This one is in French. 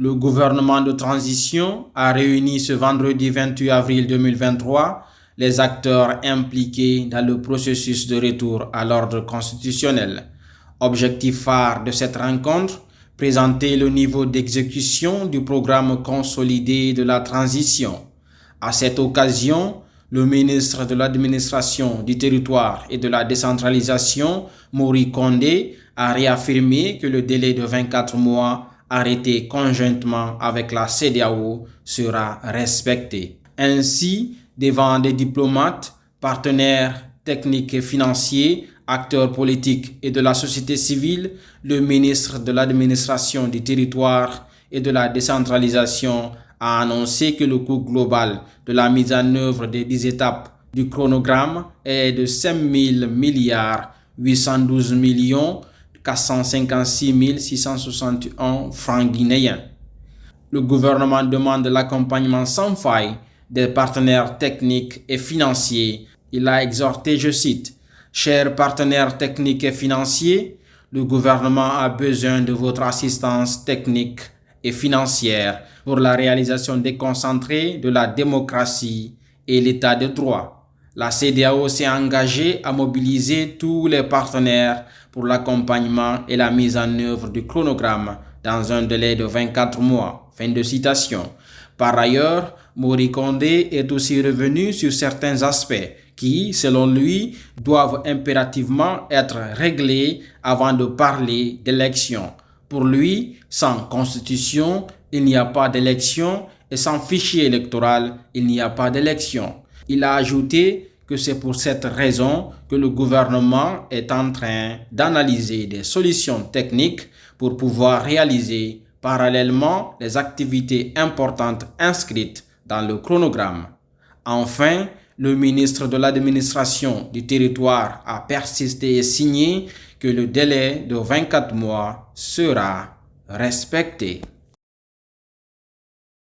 Le gouvernement de transition a réuni ce vendredi 28 avril 2023 les acteurs impliqués dans le processus de retour à l'ordre constitutionnel. Objectif phare de cette rencontre, présenter le niveau d'exécution du programme consolidé de la transition. À cette occasion, le ministre de l'Administration du Territoire et de la Décentralisation, Mori Kondé, a réaffirmé que le délai de 24 mois arrêté conjointement avec la CEDEAO sera respecté. Ainsi, devant des diplomates, partenaires techniques et financiers, acteurs politiques et de la société civile, le ministre de l'Administration du Territoire et de la Décentralisation a annoncé que le coût global de la mise en œuvre des 10 étapes du chronogramme est de 5 000 milliards 812 millions 456 661 francs guinéens. Le gouvernement demande l'accompagnement sans faille des partenaires techniques et financiers. Il a exhorté, je cite, « Chers partenaires techniques et financiers, le gouvernement a besoin de votre assistance technique et financière pour la réalisation déconcentrée de la démocratie et l'état de droit. La CEDEAO s'est engagée à mobiliser tous les partenaires pour l'accompagnement et la mise en œuvre du chronogramme dans un délai de 24 mois. » Fin de citation. Par ailleurs, Mori Kondé est aussi revenu sur certains aspects qui, selon lui, doivent impérativement être réglés avant de parler d'élection. Pour lui, sans constitution, il n'y a pas d'élection et sans fichier électoral, il n'y a pas d'élection. Il a ajouté que c'est pour cette raison que le gouvernement est en train d'analyser des solutions techniques pour pouvoir réaliser parallèlement les activités importantes inscrites dans le chronogramme. Enfin, le ministre de l'Administration du Territoire a persisté et signé que le délai de 24 mois sera respecté.